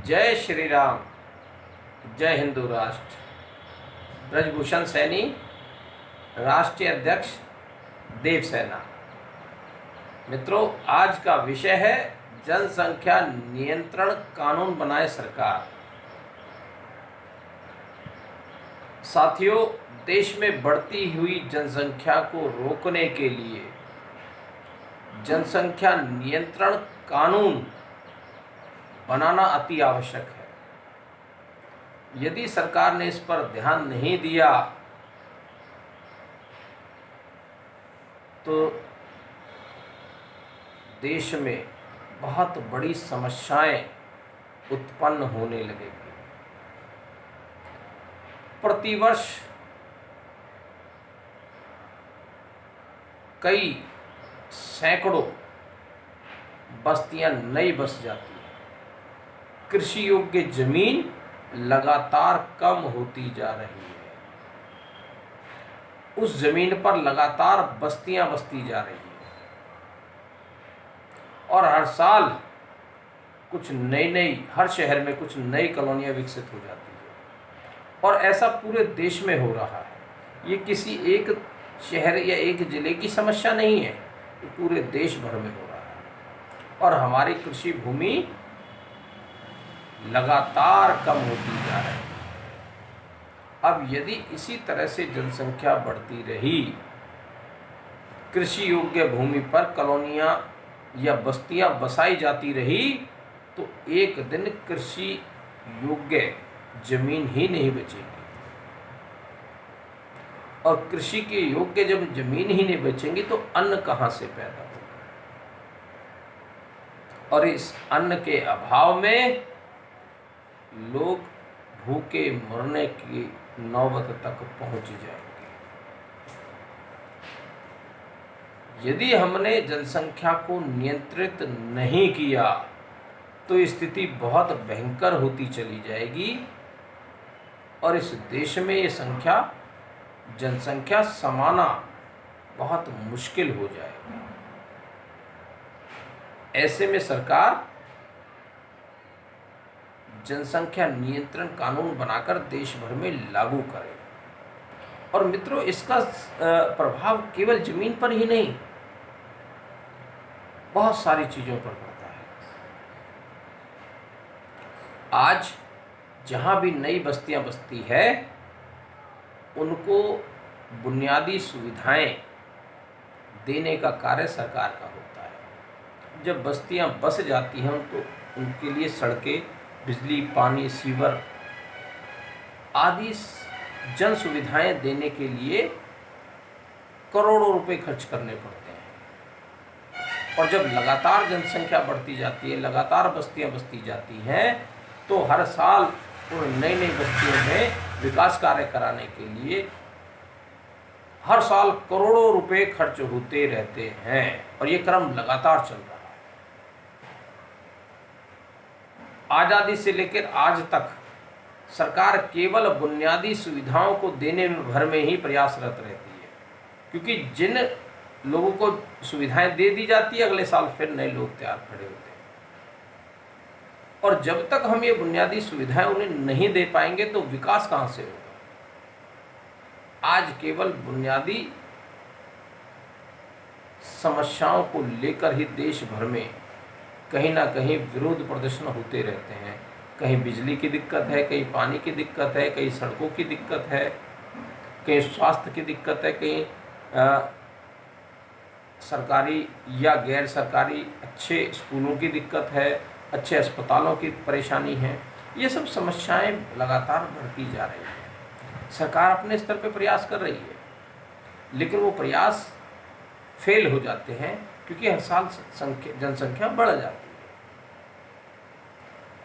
जय श्री राम। जय हिंदू राष्ट्र। ब्रजभूषण सैनी, राष्ट्रीय अध्यक्ष देवसेना। मित्रों, आज का विषय है जनसंख्या नियंत्रण कानून बनाए सरकार। साथियों, देश में बढ़ती हुई जनसंख्या को रोकने के लिए जनसंख्या नियंत्रण कानून बनाना अति आवश्यक है। यदि सरकार ने इस पर ध्यान नहीं दिया तो देश में बहुत बड़ी समस्याएं उत्पन्न होने लगेगी। प्रतिवर्ष कई सैकड़ों बस्तियां नई बस जाती हैं। कृषि योग्य जमीन लगातार कम होती जा रही है। उस जमीन पर लगातार बस्तियां बसती जा रही हैं और हर साल हर शहर में कुछ नई कॉलोनियां विकसित हो जाती है और ऐसा पूरे देश में हो रहा है। ये किसी एक शहर या एक जिले की समस्या नहीं है, ये पूरे देश भर में हो रहा है और हमारी कृषि भूमि लगातार कम होती जा रही है। अब यदि इसी तरह से जनसंख्या बढ़ती रही, कृषि योग्य भूमि पर कॉलोनियां या बस्तियां बसाई जाती रही, तो एक दिन कृषि योग्य जमीन ही नहीं बचेगी और कृषि के योग्य जब जमीन ही नहीं बचेंगी तो अन्न कहाँ से पैदा होगा। और इस अन्न के अभाव में लोग भूखे मरने की नौबत तक पहुंच जाएंगे। यदि हमने जनसंख्या को नियंत्रित नहीं किया तो स्थिति बहुत भयंकर होती चली जाएगी और इस देश में ये जनसंख्या समाना बहुत मुश्किल हो जाएगा। ऐसे में सरकार जनसंख्या नियंत्रण कानून बनाकर देश भर में लागू करे। और मित्रों, इसका प्रभाव केवल जमीन पर ही नहीं, बहुत सारी चीजों पर पड़ता है। आज जहां भी नई बस्तियां बसती है उनको बुनियादी सुविधाएं देने का कार्य सरकार का होता है। जब बस्तियां बस जाती हैं तो उनके लिए सड़कें, बिजली, पानी, सीवर आदि जन सुविधाएं देने के लिए करोड़ों रुपए खर्च करने पड़ते हैं। और जब लगातार जनसंख्या बढ़ती जाती है, लगातार बस्तियां बसती जाती हैं, तो हर साल उन नई नई बस्तियों में विकास कार्य कराने के लिए हर साल करोड़ों रुपए खर्च होते रहते हैं और ये क्रम लगातार चल रहा है। आज़ादी से लेकर आज तक सरकार केवल बुनियादी सुविधाओं को देने भर में ही प्रयासरत रहती है, क्योंकि जिन लोगों को सुविधाएं दे दी जाती है अगले साल फिर नए लोग तैयार खड़े होते हैं और जब तक हम ये बुनियादी सुविधाएं उन्हें नहीं दे पाएंगे तो विकास कहाँ से होगा। आज केवल बुनियादी समस्याओं को लेकर ही देश भर में कहीं ना कहीं विरोध प्रदर्शन होते रहते हैं। कहीं बिजली की दिक्कत है, कहीं पानी की दिक्कत है, कहीं सड़कों की दिक्कत है, कहीं स्वास्थ्य की दिक्कत है, कहीं सरकारी या गैर सरकारी अच्छे स्कूलों की दिक्कत है, अच्छे अस्पतालों की परेशानी है। ये सब समस्याएं लगातार बढ़ती जा रही हैं। सरकार अपने स्तर पर प्रयास कर रही है, लेकिन वो प्रयास फेल हो जाते हैं क्योंकि हर साल जनसंख्या बढ़ जाती है।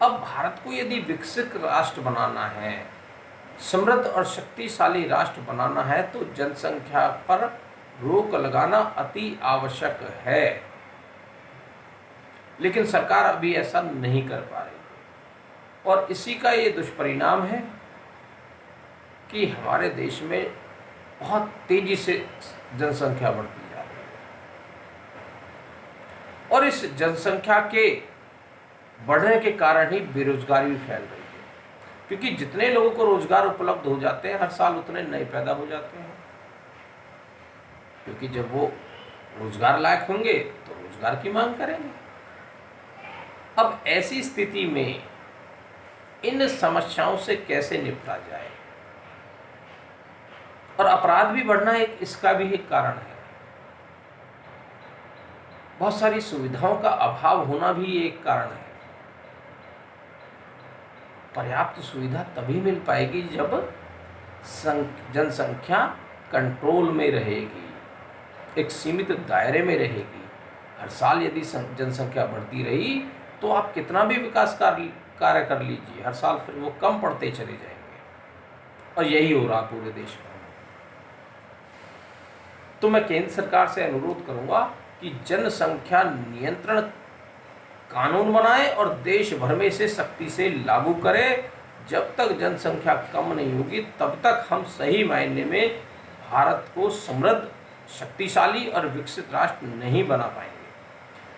अब भारत को यदि विकसित राष्ट्र बनाना है, समृद्ध और शक्तिशाली राष्ट्र बनाना है, तो जनसंख्या पर रोक लगाना अति आवश्यक है। लेकिन सरकार अभी ऐसा नहीं कर पा रही और इसी का ये दुष्परिणाम है कि हमारे देश में बहुत तेजी से जनसंख्या बढ़ती जा रही है और इस जनसंख्या के बढ़ने के कारण ही बेरोजगारी भी फैल रही है, क्योंकि जितने लोगों को रोजगार उपलब्ध हो जाते हैं हर साल उतने नए पैदा हो जाते हैं, क्योंकि जब वो रोजगार लायक होंगे तो रोजगार की मांग करेंगे। अब ऐसी स्थिति में इन समस्याओं से कैसे निपटा जाए, और अपराध भी बढ़ना एक इसका भी एक कारण है। बहुत सारी सुविधाओं का अभाव होना भी एक कारण है। पर्याप्त सुविधा तभी मिल पाएगी जब जनसंख्या कंट्रोल में रहेगी, एक सीमित दायरे में रहेगी। हर साल यदि जनसंख्या बढ़ती रही तो आप कितना भी विकास कार्य कर लीजिए, हर साल फिर वो कम पड़ते चले जाएंगे, और यही हो रहा पूरे देश में। तो मैं केंद्र सरकार से अनुरोध करूंगा कि जनसंख्या नियंत्रण कानून बनाए और देश भर में इसे सख्ती से लागू करे। जब तक जनसंख्या कम नहीं होगी तब तक हम सही मायने में भारत को समृद्ध, शक्तिशाली और विकसित राष्ट्र नहीं बना पाएंगे।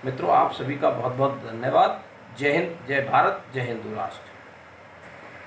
मित्रों, आप सभी का बहुत बहुत धन्यवाद। जय हिंद, जय भारत, जय हिंदू राष्ट्र।